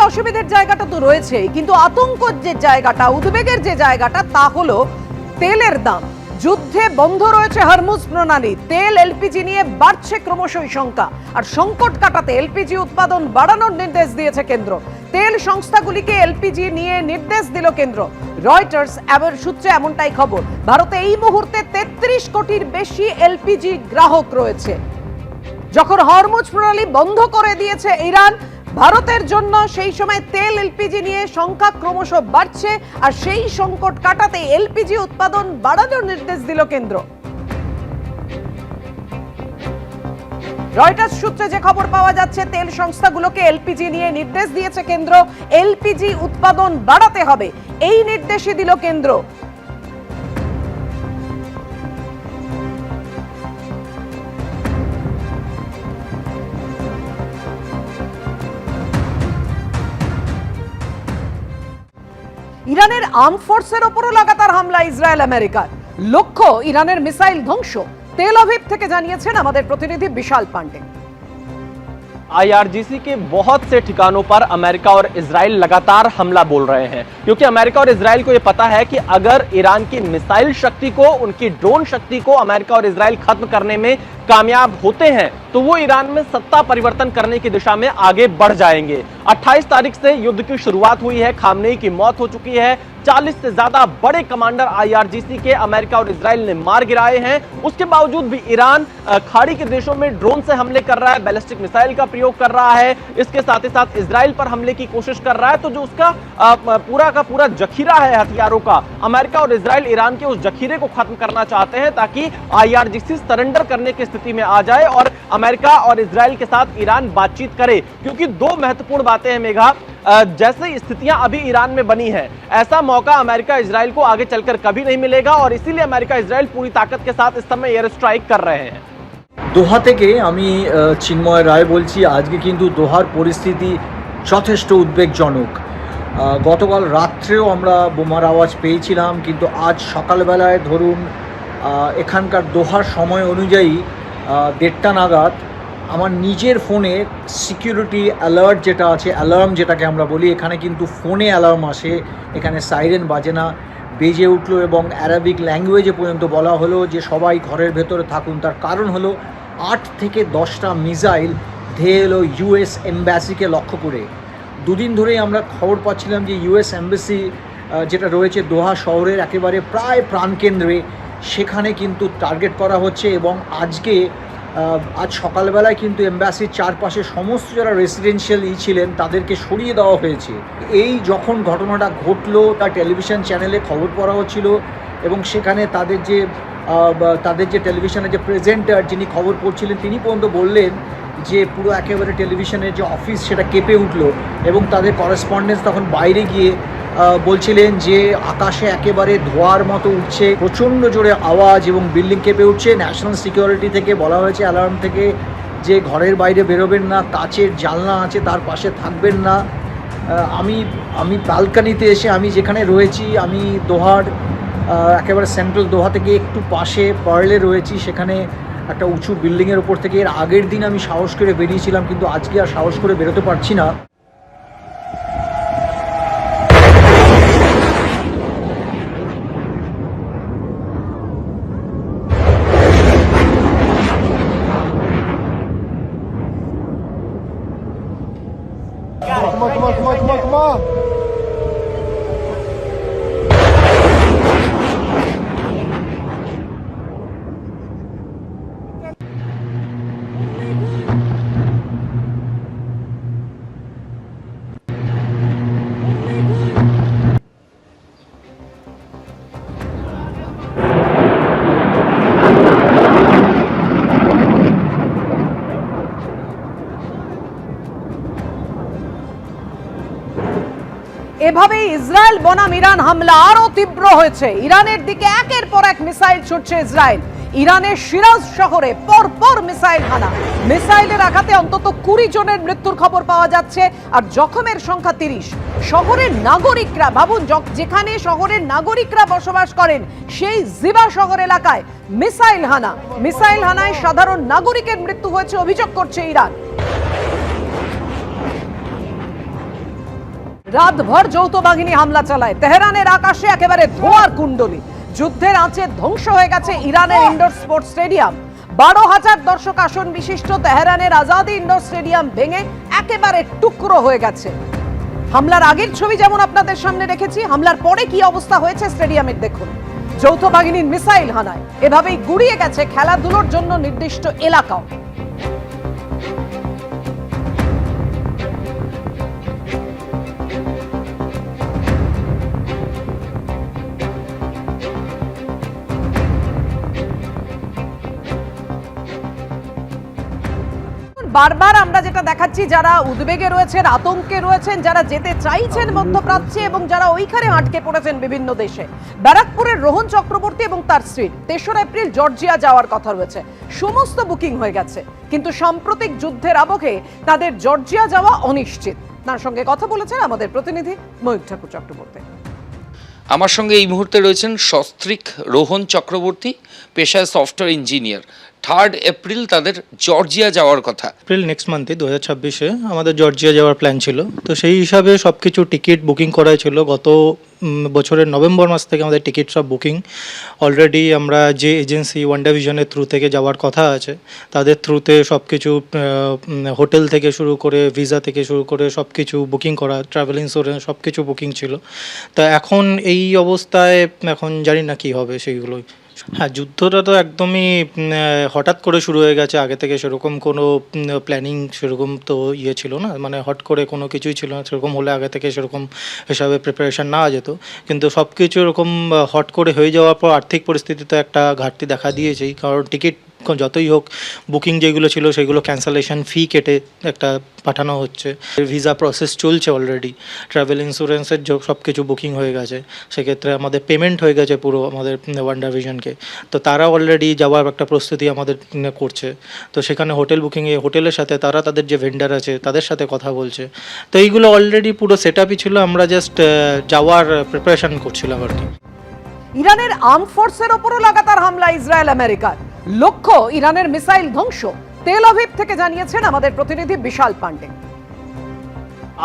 অসুবিধার জায়গাটা তো রয়েছে, কিন্তু আতঙ্কের যে জায়গাটা, উদ্বেগের যে জায়গাটা, তা হলো তেলের দাম। যুদ্ধে বন্ধ রয়েছে হরমুজ প্রণালী, তেল এলপিজি নিয়ে বাড়ছে ক্রমশই শঙ্কা। আর সংকট কাটাতে এলপিজি উৎপাদন বাড়ানোর নির্দেশ দিয়েছে কেন্দ্র। তেল সংস্থাগুলিকে এলপিজি নিয়ে নির্দেশ দিল কেন্দ্র। রয়টার্স সূত্রে এমনটাই খবর। ভারতে এই মুহূর্তে 33 কোটির বেশি এলপিজি গ্রাহক রয়েছে। যখন হরমুজ প্রণালী বন্ধ করে দিয়েছে ইরান, ভারতের জন্য সেই সময় তেল এলপিজি নিয়ে সংখ্যা ক্রমশ বাড়ছে। আর সেই সংকট কাটাতে এলপিজি উৎপাদন বাড়ানোর নির্দেশ দিল কেন্দ্র। রয়টার্স সূত্রে যে খবর পাওয়া যাচ্ছে, তেল সংস্থাগুলোকে এলপিজি নিয়ে নির্দেশ দিয়েছে কেন্দ্র। এলপিজি উৎপাদন বাড়াতে হবে, এই নির্দেশই দিল কেন্দ্র। ইরানের আর্ম ফোর্সের ওপরও লাগাতার হামলা ইসরায়েল আমেরিকার। লক্ষ্য ইরানের মিসাইল ধ্বংস। তেল আভিভ থেকে জানিয়েছেন আমাদের প্রতিনিধি বিশাল পান্ডে। आईआरजीसी के बहुत से ठिकानों पर अमेरिका और इजराइल लगातार हमला बोल रहे हैं, क्योंकि अमेरिका और इजराइल को यह पता है कि अगर ईरान की मिसाइल शक्ति को, उनकी ड्रोन शक्ति को अमेरिका और इजराइल खत्म करने में कामयाब होते हैं तो वो ईरान में सत्ता परिवर्तन करने की दिशा में आगे बढ़ जाएंगे। 28 तारीख से युद्ध की शुरुआत हुई है, खामनेई की मौत हो चुकी है, 40 से ज्यादा बड़े कमांडर आईआरजीसी के अमेरिका और इजराइल ने मार गिराए हैं। उसके बावजूद भी ईरान खाड़ी के देशों में ड्रोन से हमले कर रहा है, बैलिस्टिक मिसाइल का प्रयोग कर रहा है, इसके साथ ही साथ इजराइल पर हमले की कोशिश कर रहा है। तो जो उसका पूरा का पूरा जखीरा है हथियारों का, अमेरिका और इजराइल ईरान के उस जखीरे को खत्म करना चाहते हैं ताकि आईआरजीसी सरेंडर करने की स्थिति में आ जाए और अमेरिका और इजराइल के साथ ईरान बातचीत करे। क्योंकि दो महत्वपूर्ण बातें हैं मेघा, जैसे स्थितियां अभी ईरान में बनी है, ऐसा मौका अमेरिका इजराइल को आगे चलकर कभी नहीं मिलेगा और इसीलिए अमेरिका इजराइल पूरी ताकत के साथ इस समय एयर स्ट्राइक कर रहे हैं। দোহা থেকে আমি চিন্ময় রায় বলছি। আজকে কিন্তু দোহার পরিস্থিতি যথেষ্ট উদ্বেগজনক। গতকাল রাত্রেও আমরা বোমার আওয়াজ পেয়েছিলাম, কিন্তু আজ সকালবেলায় ধরুন এখানকার দোহার সময় অনুযায়ী 1:30 নাগাদ আমার নিজের ফোনে সিকিউরিটি অ্যালার্ট যেটা আছে, অ্যালার্ম যেটাকে আমরা বলি, এখানে কিন্তু ফোনে অ্যালার্ম আসে, এখানে সাইরেন বাজে না, বেজে উঠলো এবং অ্যারাবিক ল্যাঙ্গুয়েজে পর্যন্ত বলা হলো যে সবাই ঘরের ভেতরে থাকুন। তার কারণ হলো 8 থেকে 10টা মিসাইল ধেয়ে এলো ইউএস এম্বাসিকে লক্ষ্য করে। দুদিন ধরেই আমরা খবর পাচ্ছিলাম যে ইউএস এম্বাসি যেটা রয়েছে দোহা শহরের একেবারে প্রায় প্রাণকেন্দ্রে, সেখানে কিন্তু টার্গেট করা হচ্ছে। এবং আজ সকালবেলায় কিন্তু এম্বাসির চারপাশে সমস্ত যারা রেসিডেন্সিয়াল ছিলেন তাদেরকে সরিয়ে দেওয়া হয়েছে। এই যখন ঘটনাটা ঘটলো, তার টেলিভিশন চ্যানেলে খবর পড়া হচ্ছিল এবং সেখানে তাদের যে টেলিভিশনের যে প্রেজেন্টার যিনি খবর পড়ছিলেন তিনি পর্যন্ত বললেন যে পুরো একেবারে টেলিভিশনের যে অফিস সেটা কেঁপে উঠলো এবং তাদের করেসপন্ডেন্স তখন বাইরে গিয়ে বলছিলেন যে আকাশে একেবারে ধোঁয়ার মতো উঠছে, প্রচণ্ড জোরে আওয়াজ এবং বিল্ডিং কেঁপে উঠছে। ন্যাশনাল সিকিউরিটি থেকে বলা হয়েছে, অ্যালার্ম থেকে, যে ঘরের বাইরে বেরোবেন না, কাচের জানলা আছে তার পাশে থাকবেন না। আমি ব্যালকানিতে এসে, আমি যেখানে রয়েছি, আমি দোহার একেবারে সেন্ট্রাল দোহা থেকে একটু পাশে পার্লে রয়েছি, সেখানে একটা উঁচু বিল্ডিংয়ের ওপর থেকে এর আগের দিন আমি সাহস করে বেরিয়েছিলাম, কিন্তু আজকে আর সাহস করে বেরোতে পারছি না। Come on. এভাবেই ইসরায়েল বনাম ইরান হামলা আরো তীব্র হয়েছে। ইরানের দিকে একের পর এক মিসাইল ছুটছে ইসরায়েল। ইরানের শিরাজ শহরে পরপর মিসাইল হানা। মিসাইলের আঘাতে অন্তত 20 জনের মৃত্যুর খবর পাওয়া যাচ্ছে আর জখমের সংখ্যা 30। শহরের নাগরিকরা, ভাবুন, যেখানে শহরের নাগরিকরা বসবাস করেন সেই জিবা শহর এলাকায় মিসাইল হানা। মিসাইল হানায় সাধারণ নাগরিকের মৃত্যু হয়েছে অভিযোগ করছে ইরান। রাতভর যৌথ বাহিনী হামলা চালায়, তেহরানের আকাশে একেবারে ধোঁয়ার কুণ্ডলী। যুদ্ধের আঁচে ধ্বংস হয়ে গেছে ইরানের ইনডোর স্পোর্টস স্টেডিয়াম। 12,000 দর্শক আসন বিশিষ্ট তেহরানের আজাদি ইনডোর স্টেডিয়াম ভেঙে একেবারে টুকরো হয়ে গেছে। হামলার আগের ছবি যেমন আপনাদের সামনে রেখেছি, হামলার পরে কি অবস্থা হয়েছে স্টেডিয়ামের দেখুন। যৌথ বাহিনীর মিসাইল হানায় এভাবেই গুড়িয়ে গেছে খেলাধুলোর জন্য নির্দিষ্ট এলাকাও। বারবার আমরা যেটা দেখাচ্ছি, যারা উদ্বেগে রয়েছেন, আতঙ্কে রয়েছেন, যারা যেতে চাইছেন মধ্যপ্রাচ্যে এবং যারা ওইখানে আটকে পড়েছেন বিভিন্ন দেশে, ব্যারাকপুরের রোহন চক্রবর্তী এবং তার স্ত্রীর 3রা এপ্রিল জর্জিয়া যাওয়ার কথা রয়েছে। সমস্ত বুকিং হয়ে গেছে, কিন্তু সাম্প্রতিক যুদ্ধের আবহে তাদের জর্জিয়া যাওয়া অনিশ্চিত। তার সঙ্গে কথা বলেছেন আমাদের প্রতিনিধি ময়ূর ঠাকুর চক্রবর্তী। আমার সঙ্গে এই মুহূর্তে রয়েছেন সস্ত্রীক রোহন চক্রবর্তী, পেশায় সফটওয়্যার ইঞ্জিনিয়ার। 3 এপ্রিল তাদের জর্জিয়া যাওয়ার কথা। এপ্রিল নেক্সট মান্থে 2026-এ আমাদের জর্জিয়া যাওয়ার প্ল্যান ছিল। তো সেই হিসাবে সব কিছু টিকিট বুকিং করা ছিল। গত বছরের নভেম্বর মাস থেকে আমাদের টিকিট সব বুকিং অলরেডি। আমরা যে এজেন্সি ওয়ান্ডাভিশনের থ্রু থেকে যাওয়ার কথা আছে তাদের থ্রুতে সব কিছু, হোটেল থেকে শুরু করে ভিসা থেকে শুরু করে সব কিছু বুকিং করা, ট্রাভেল ইন্স্যুরেন্স সব কিছু বুকিং ছিল। তা এখন এই অবস্থায় এখন জানি না কী হবে সেইগুলোই। হ্যাঁ, যুদ্ধটা তো একদমই হঠাৎ করে শুরু হয়ে গেছে। আগে থেকে সেরকম কোনো প্ল্যানিং সেরকম তো ছিল না, মানে হট করে কোনো কিছুই ছিল না। সেরকম হলে আগে থেকে সেরকম হিসাবে প্রিপারেশান নেওয়া যেত, কিন্তু সব কিছু এরকম হট করে হয়ে যাওয়ার পর আর্থিক পরিস্থিতিতে একটা ঘাটতি দেখা দিয়েছেই। কারণ টিকিট যতই হোক, বুকিং যেগুলো ছিল সেগুলো ক্যান্সেলেশন ফি কেটে একটা পাঠানো হচ্ছে। ভিসা প্রসেস চলছে অলরেডি, ট্রাভেল ইন্স্যুরেন্সের সব কিছু বুকিং হয়ে গেছে। সেক্ষেত্রে আমাদের পেমেন্ট হয়ে গেছে পুরো আমাদের ওয়ান্ডাভিশনকে। তো তারা অলরেডি যাওয়ার একটা প্রস্তুতি আমাদের করছে। তো সেখানে হোটেল বুকিংয়ে হোটেলের সাথে তারা তাদের যে ভেন্ডার আছে তাদের সাথে কথা বলছে। তো এইগুলো অলরেডি পুরো সেট আপই ছিল, আমরা জাস্ট যাওয়ার প্রিপারেশন করছিলাম আর কি। ইরানের আর্ম ফোর্সের ওপরও লাগাতার হামলা ইসরায়েল আমেরিকার। লক্ষ্য ইরানের মিসাইল ধ্বংস। তেল আভিভ থেকে জানিয়েছেন আমাদের প্রতিনিধি বিশাল পান্ডে।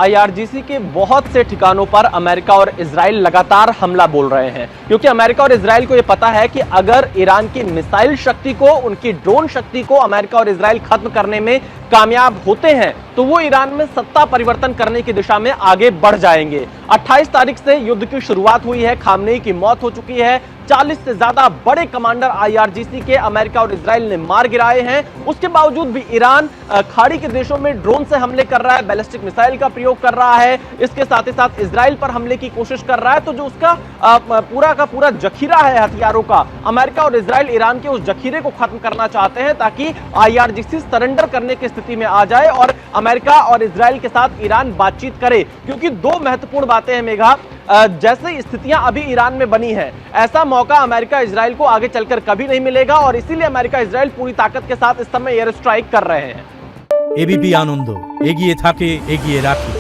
IRGC के बहुत से ठिकानों पर अमेरिका और इजराइल लगातार हमला बोल रहे हैं, क्योंकि अमेरिका और इजराइल को यह पता है कि अगर ईरान की मिसाइल शक्ति को, उनकी ड्रोन शक्ति को अमेरिका और इजराइल खत्म करने में कामयाब होते हैं तो वो ईरान में सत्ता परिवर्तन करने की दिशा में आगे बढ़ जाएंगे। 28 तारीख से युद्ध की शुरुआत हुई है, खामनेई की मौत हो चुकी है, 40 से ज्यादा बड़े कमांडर IRGC के अमेरिका और इजराइल ने मार गिराए हैं। उसके बावजूद भी ईरान खाड़ी के देशों में ड्रोन से हमले कर रहा है, बैलिस्टिक मिसाइल का प्रयोग कर रहा है, इसके साथ ही साथ इजराइल पर हमले की कोशिश कर रहा है। तो जो उसका पूरा का पूरा जखीरा है हथियारों का, अमेरिका और इजराइल ईरान के उस जखीरे को खत्म करना चाहते हैं ताकि IRGC सरेंडर करने की स्थिति में आ जाए और अमेरिका और इजराइल के साथ ईरान बातचीत करे। क्योंकि 2 महत्वपूर्ण बातें हैं मेघा, जैसे स्थितियां अभी ईरान में बनी है, ऐसा मौका अमेरिका इजराइल को आगे चलकर कभी नहीं मिलेगा और इसीलिए अमेरिका इजराइल पूरी ताकत के साथ इस समय एयर स्ट्राइक कर रहे हैं। एबीपी आनंद एगिए थाके एगिए राखे।